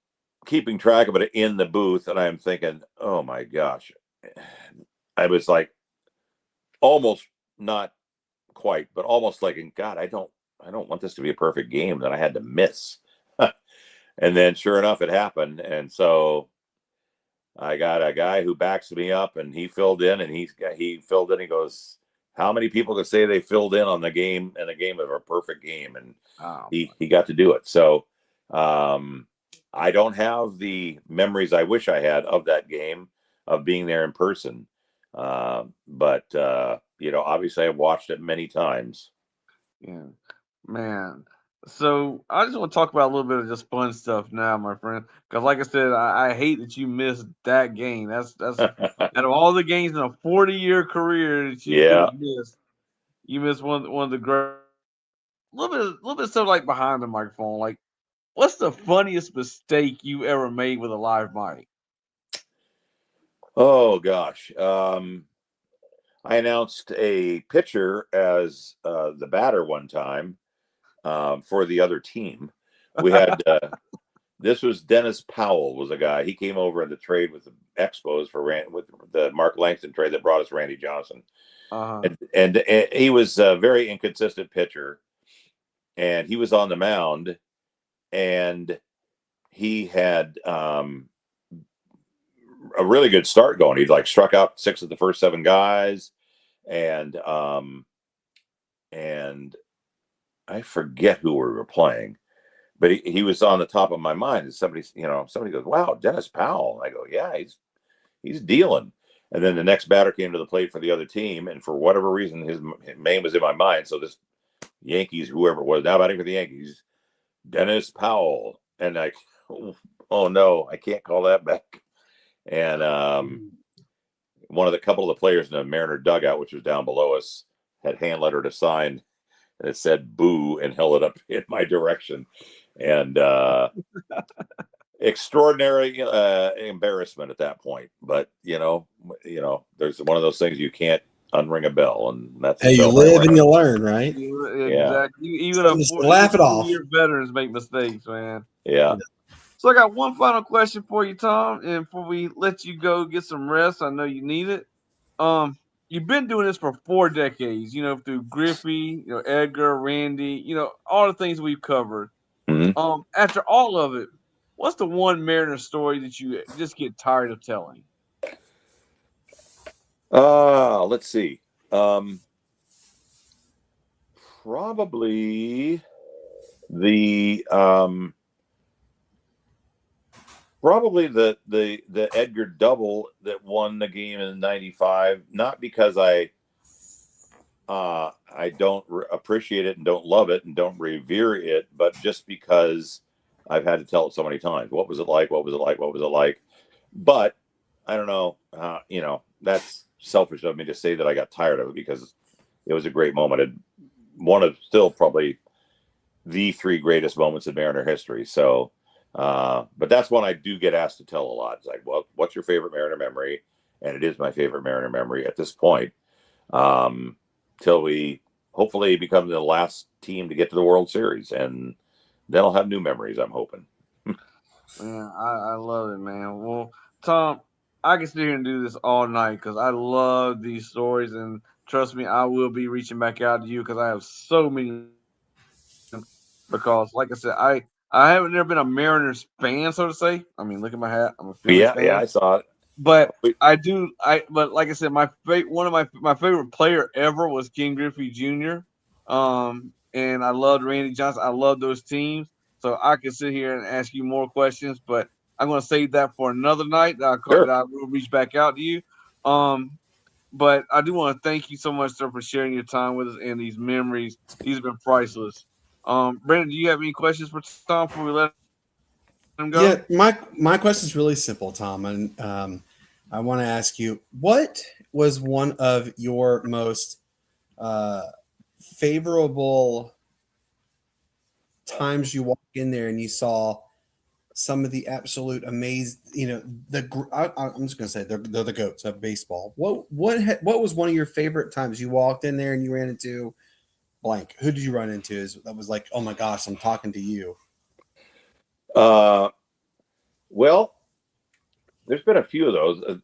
keeping track of it in the booth, and I'm thinking, oh my gosh. I was like almost, not quite, but almost like, God, I don't want this to be a perfect game that I had to miss. And then sure enough, it happened. And so I got a guy who backs me up, and he filled in, and he filled in. He goes, how many people could say they filled in on the game, and a game of a perfect game? And Oh. he got to do it. So I don't have the memories I wish I had of that game, of being there in person. But obviously I've watched it many times. Yeah, man. So I just want to talk about a little bit of just fun stuff now, my friend. Because like I said, I hate that you missed that game. That's out of all the games in a 40-year career that you could Yeah. have missed, you missed one of the great. Little bit stuff like behind the microphone. Like, what's the funniest mistake you ever made with a live mic? Oh gosh. I announced a pitcher as the batter one time for the other team. We had this was Dennis Powell was a guy. He came over in the trade with the Expos with the Mark Langston trade that brought us Randy Johnson. Uh-huh. And he was a very inconsistent pitcher, and he was on the mound, and he had a really good start going. He'd like struck out 6 of the first 7 guys, and I forget who we were playing, but he was on the top of my mind. And somebody goes, "Wow, Dennis Powell." I go, "Yeah, he's dealing." And then the next batter came to the plate for the other team, and for whatever reason, his name was in my mind. So this Yankees, whoever it was, now batting for the Yankees, Dennis Powell, and I, oh no, I can't call that back. And one of the couple of the players in the Mariner dugout, which was down below us, had hand lettered a sign and it said "boo" and held it up in my direction. And extraordinary embarrassment at that point. But there's one of those things you can't unring a bell, and that's Hey, you live and you learn, right? Exactly. Even Just laugh it off. Year veterans make mistakes, man. Yeah. So I got one final question for you, Tom, and before we let you go get some rest, I know you need it. You've been doing this for 4 decades, through Griffey, Edgar, Randy, all the things we've covered. Mm-hmm. After all of it, what's the one Mariner story that you just get tired of telling? Let's see. Probably the Edgar double that won the game in '95. Not because I don't appreciate it and don't love it and don't revere it, but just because I've had to tell it so many times. What was it like? What was it like? What was it like? But I don't know. That's selfish of me to say that I got tired of it, because it was a great moment. And one of still probably the 3 greatest moments in Mariner history. So, but that's one I do get asked to tell a lot. It's like, well, what's your favorite Mariner memory? And it is my favorite Mariner memory at this point. till we hopefully become the last team to get to the World Series, and then I'll have new memories. I'm hoping. Man, I love it, man. Well, Tom, I can sit here and do this all night because I love these stories, and trust me, I will be reaching back out to you because I have so many. Because, like I said, I haven't never been a Mariners fan, so to say. I mean, look at my hat. I'm a Phillies Yeah, fan. I saw it. But I do. But like I said, one of my favorite player ever was Ken Griffey Jr. And I loved Randy Johnson. I love those teams. So I could sit here and ask you more questions, but I'm going to save that for another night. Sure. That I will reach back out to you. Um, but I do want to thank you so much, sir, for sharing your time with us and these memories. These have been priceless. Brandon, do you have any questions for Tom before we let him go? Yeah, my question is really simple, Tom, and I want to ask you, what was one of your most uh, favorable times you walked in there and you saw some of the absolute amazing, I'm just going to say they're the goats of baseball. What was one of your favorite times you walked in there and you ran into blank? Who did you run into? That was like, oh my gosh, I'm talking to you. Well, there's been a few of those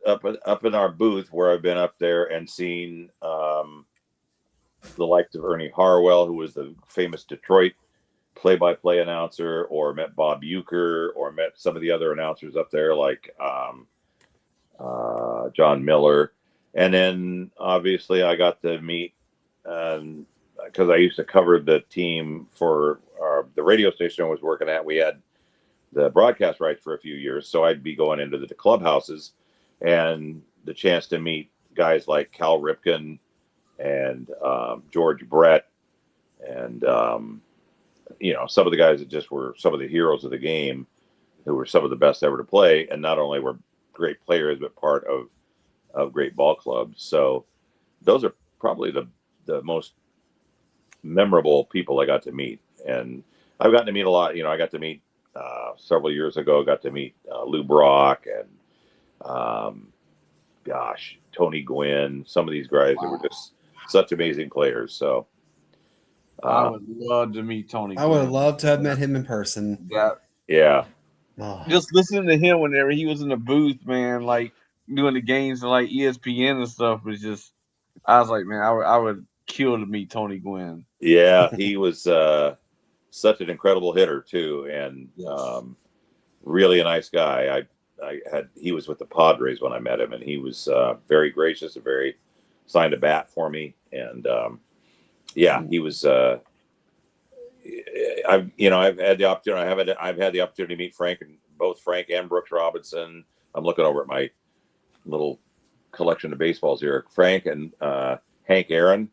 up in our booth where I've been up there and seen the likes of Ernie Harwell, who was the famous Detroit play-by-play announcer, or met Bob Euchre, or met some of the other announcers up there like John Miller. And then obviously I got to meet, because I used to cover the team for the radio station I was working at. We had the broadcast rights for a few years, so I'd be going into the clubhouses, and the chance to meet guys like Cal Ripken and George Brett, and some of the guys that just were some of the heroes of the game, who were some of the best ever to play, and not only were great players but part of great ball clubs. So those are probably the most memorable people I got to meet. And I've gotten to meet a lot. I got to meet several years ago, got to meet Lou Brock and Tony Gwynn, some of these guys that were just such amazing players. So I would love to meet Tony. I would have loved to have met him in person. Yeah. Oh. Just listening to him whenever he was in the booth, man, like doing the games and like ESPN and stuff was just. I was like, man, I would kill to meet Tony Gwynn. Yeah, he was such an incredible hitter too, and really a nice guy. He was with the Padres when I met him, and he was very gracious and very signed a bat for me. And he was. I've had the opportunity. I've had the opportunity to meet both Frank and Brooks Robinson. I'm looking over at my little collection of baseballs here. Frank and Hank Aaron.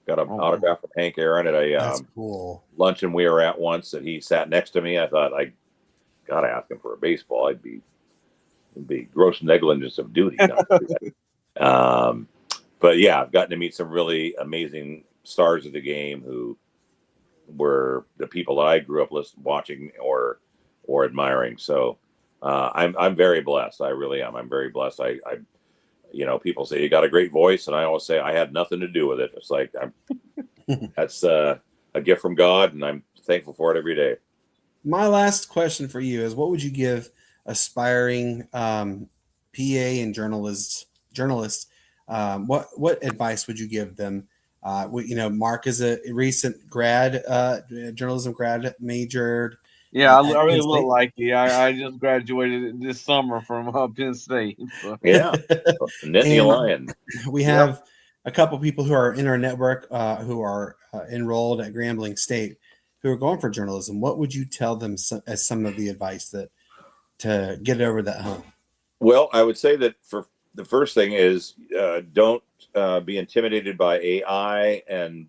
Got an autograph from Hank Aaron at a cool luncheon we were at once, that he sat next to me. I thought, I gotta ask him for a baseball. It'd be gross negligence of duty. But yeah, I've gotten to meet some really amazing stars of the game who were the people that I grew up watching or admiring. So I'm very blessed. I really am. I'm very blessed. I people say you got a great voice, and I always say I had nothing to do with it. It's like that's a gift from God, and I'm thankful for it every day. My last question for you is: what would you give aspiring PA and journalists? What advice would you give them? Mark is a recent journalism grad, majored. Yeah, I really look like you. I just graduated this summer from Penn State. So. Yeah, Nittany Lion. We have a couple people who are in our network who are enrolled at Grambling State who are going for journalism. What would you tell them as some of the advice to get over that hump? Well, I would say that for the first thing is don't be intimidated by AI, and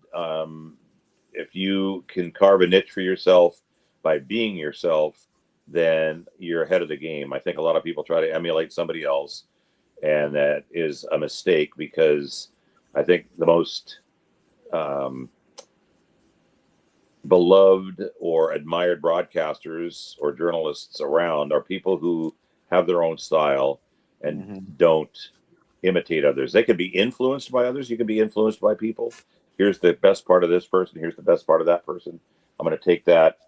if you can carve a niche for yourself by being yourself, then you're ahead of the game. I think a lot of people try to emulate somebody else, and that is a mistake, because I think the most beloved or admired broadcasters or journalists around are people who have their own style and don't imitate others. They can be influenced by others. You can be influenced by people, here's the best part of this person, here's the best part of that person. I'm going to take that,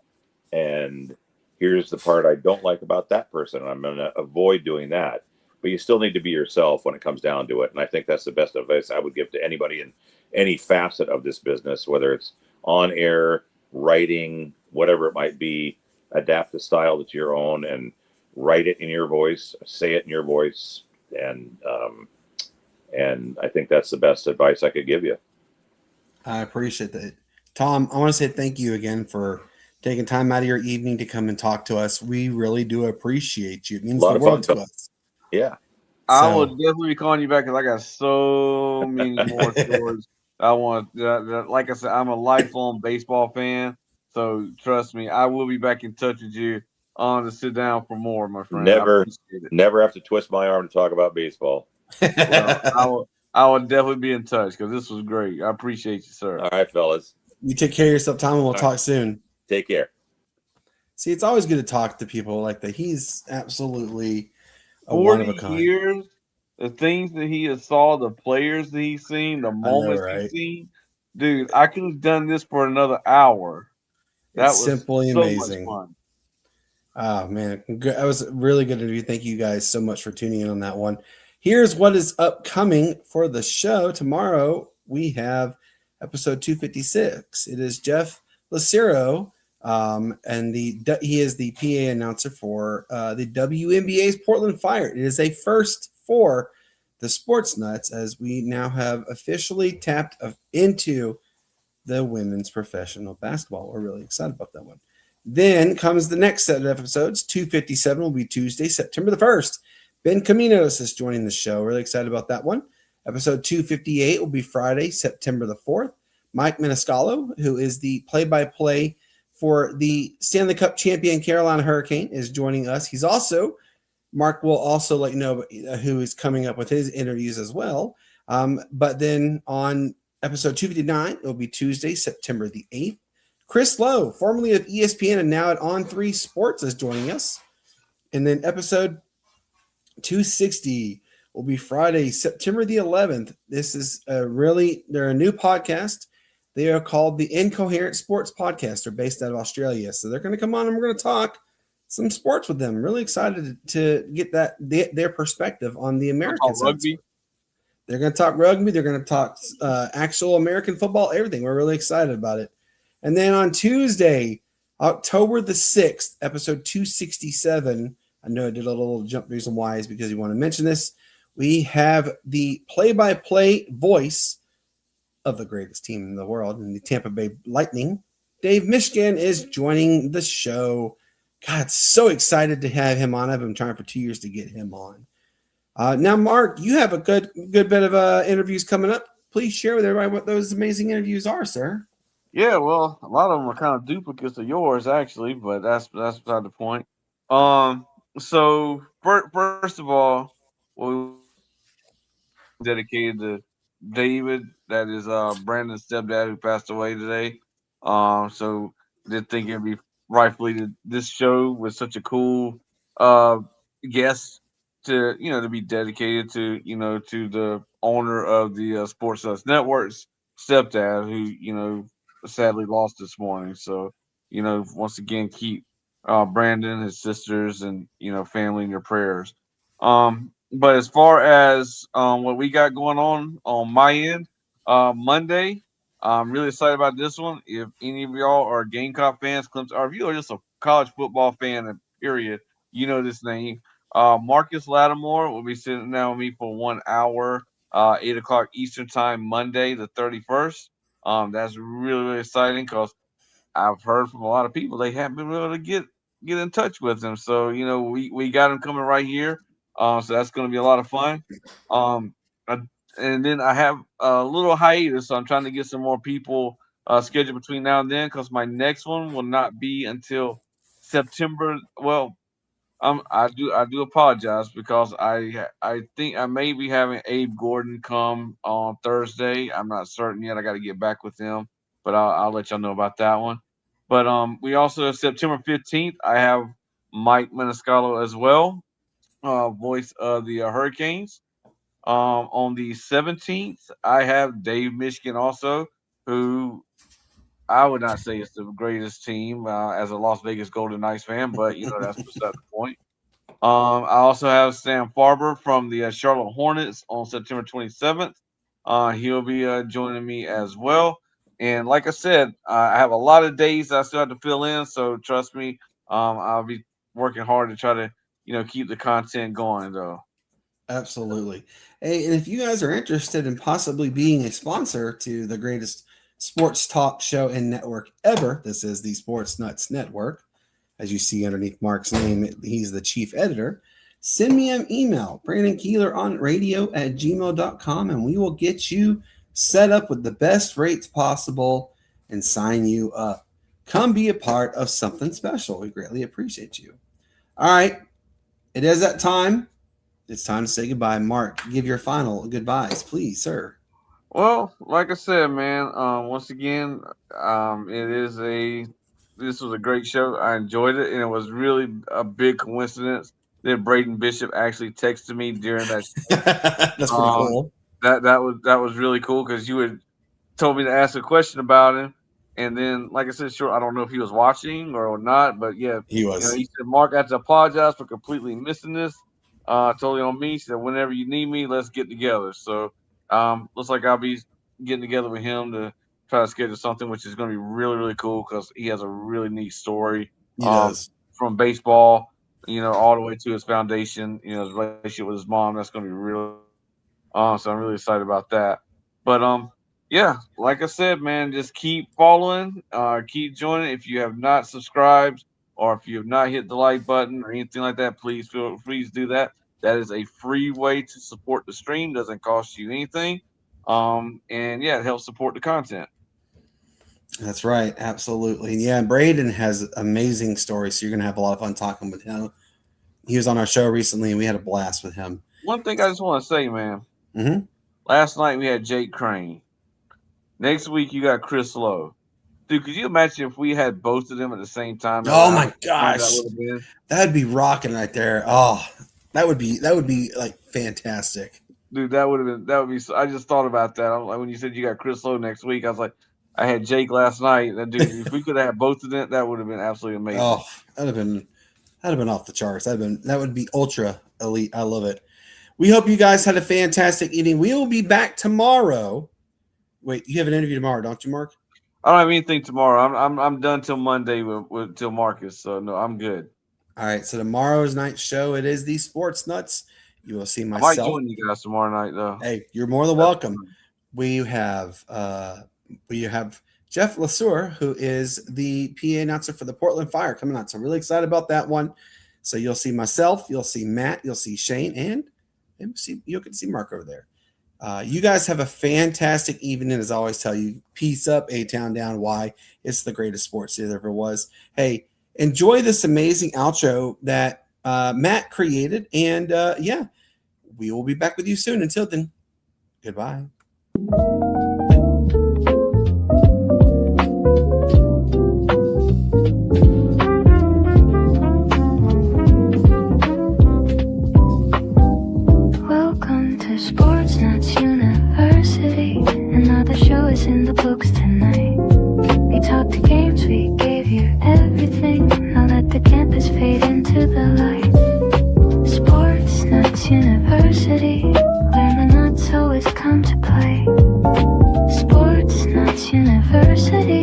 and here's the part I don't like about that person. I'm going to avoid doing that. But you still need to be yourself when it comes down to it. And I think that's the best advice I would give to anybody in any facet of this business, whether it's on air, writing, whatever it might be. Adapt the style to your own and write it in your voice, say it in your voice, and I think that's the best advice I could give you. I appreciate that. Tom, I want to say thank you again for taking time out of your evening to come and talk to us. We really do appreciate you. It means A lot the of world fun. to us. Yeah. I will So, definitely be calling you back because I got so many more stories. I want, like I said, I'm a lifelong baseball fan. So trust me, I will be back in touch with you on to sit down for more, my friend. I Never, appreciate it. never have to twist my arm to talk about baseball. Well, I will definitely be in touch because this was great. I appreciate you, sir. All right, fellas. you take care of yourself, Tom, and we'll All talk soon. Take care. See, it's always good to talk to people like that. He's absolutely a one 40 of a kind. years, the things that he has saw, the players that he's seen, the I know, moments he's right? seen. Dude, I could have done this for another hour. That It's was simply so much amazing. fun. Oh man, that was a really good interview. Thank you guys so much for tuning in on that one. Here's what is upcoming for the show. Tomorrow we have episode 256. It is Jeff Lucero, and he is the PA announcer for the WNBA's Portland Fire. It is a first for the Sports Nuts, as we now have officially tapped into the women's professional basketball. We're really excited about that one. Then comes the next set of episodes. 257 will be Tuesday, September the 1st. Ben Caminos is joining the show. Really excited about that one. Episode 258 will be Friday, September the 4th. Mike Maniscalco, who is the play-by-play for the Stanley Cup champion Carolina Hurricane, is joining us. Mark will also let you know who is coming up with his interviews as well. But then on episode 259, it will be Tuesday, September the 8th. Chris Lowe, formerly of ESPN and now at On3 Sports, is joining us. And then episode 260 will be Friday, September the 11th. This is they're a new podcast. They are called the Incoherent Sports Podcast. They're based out of Australia. So they're going to come on and we're going to talk some sports with them. Really excited to get their perspective on the American side. Rugby. They're going to talk rugby. They're going to talk actual American football, everything. We're really excited about it. And then on Tuesday, October the 6th, episode 267, I know I did a little jump through some Y's because you want to mention this. We have the play-by-play voice of the greatest team in the world, in the Tampa Bay Lightning. Dave Mishkin is joining the show. God, so excited to have him on. I've been trying for 2 years to get him on. Now, Mark, you have a good bit of interviews coming up. Please share with everybody what those amazing interviews are, sir. Yeah, well, a lot of them are kind of duplicates of yours, actually, but that's beside the point. So first of all, we dedicated to David, that is Brandon's stepdad who passed away today. So did think it'd be rightfully this show was such a cool uh guest to be dedicated to the owner of the Sports Us Networks stepdad who sadly lost this morning. So once again keep Brandon, his sisters, and family in your prayers. But as far as what we got going on my end, Monday, I'm really excited about this one. If any of y'all are Gamecock fans, Clemson, or if you are just a college football fan, period, you know this name. Marcus Lattimore will be sitting down with me for 1 hour, 8 o'clock Eastern time, Monday the 31st. That's really, really exciting because I've heard from a lot of people they haven't been able to get in touch with him. So we got him coming right here. So that's going to be a lot of fun. Um, I- and then I have a little hiatus, so I'm trying to get some more people scheduled between now and then because my next one will not be until September. Well, I do apologize because I think I may be having Abe Gordon come on Thursday. I'm not certain yet. I got to get back with him, but I'll let y'all know about that one. But we also September 15th I have Mike Maniscalco as well, voice of the Hurricanes. On the 17th I have Dave Michigan also, who I would not say is the greatest team as a Las Vegas Golden Knights fan, but that's beside the point. I also have Sam Farber from the Charlotte Hornets on September 27th. He'll be joining me as well. And like I said, I have a lot of days I still have to fill in, so trust me, I'll be working hard to try to keep the content going though. Absolutely. Hey, and if you guys are interested in possibly being a sponsor to the greatest sports talk show and network ever, this is the Sports Nuts Network. As you see underneath Mark's name, he's the chief editor. Send me an email, BrandonKeelerOnRadio@gmail.com, and we will get you set up with the best rates possible and sign you up. Come be a part of something special. We greatly appreciate you. All right. It is that time. It's time to say goodbye. Mark, give your final goodbyes, please, sir. Well, like I said, man, once again, this was a great show. I enjoyed it, and it was really a big coincidence that Braden Bishop actually texted me during that show. That's pretty cool. That was really cool because you had told me to ask a question about him, and then, like I said, sure, I don't know if he was watching or not, but yeah, He was. He said, "Mark, I have to apologize for completely missing this. Totally on me." He said, "Whenever you need me, let's get together." So, looks like I'll be getting together with him to try to schedule something, which is going to be really, really cool because he has a really neat story. He does. From baseball, all the way to his foundation, his relationship with his mom. That's going to be really so I'm really excited about that. But yeah, like I said, man, just keep following, keep joining. If you have not subscribed or if you have not hit the like button or anything like that, please do that. That is a free way to support the stream. Doesn't cost you anything. And yeah, it helps support the content. That's right. Absolutely. Yeah. Braden has amazing stories. So you're going to have a lot of fun talking with him. He was on our show recently and we had a blast with him. One thing I just want to say, man, last night we had Jake Crane. Next week you got Chris Lowe. Dude, could you imagine if we had both of them at the same time? Oh my gosh. That'd be rocking right there. Oh, that would be like fantastic. Dude, that would be. I just thought about that. I'm like, when you said you got Chris Lowe next week, I was like, I had Jake last night. Dude, if we could have had both of them, that would have been absolutely amazing. Oh, that'd have been off the charts. That would be ultra elite. I love it. We hope you guys had a fantastic evening. We will be back tomorrow. Wait, you have an interview tomorrow, don't you, Mark? I don't have anything tomorrow. I'm done till Monday till Marcus. So no, I'm good. All right. So tomorrow's night show, it is the Sports Nuts. You will see myself. I might join you guys tomorrow night, though. Hey, you're more than welcome. We have Jeff Lesueur, who is the PA announcer for the Portland Fire, coming on. So really excited about that one. So you'll see myself, you'll see Matt, you'll see Shane, and you'll get to see Mark over there. You guys have a fantastic evening. As I always tell you, peace up, A-Town down, Y. It's the greatest sports there ever was. Hey, enjoy this amazing outro that Matt created. And yeah, we will be back with you soon. Until then, goodbye. Welcome to Sports Nuts University. Another show is in the books tonight. We talked the games, we gave you everything. Now let the campus fade into the light. Sports Nuts University, where the nuts always come to play. Sports Nuts University.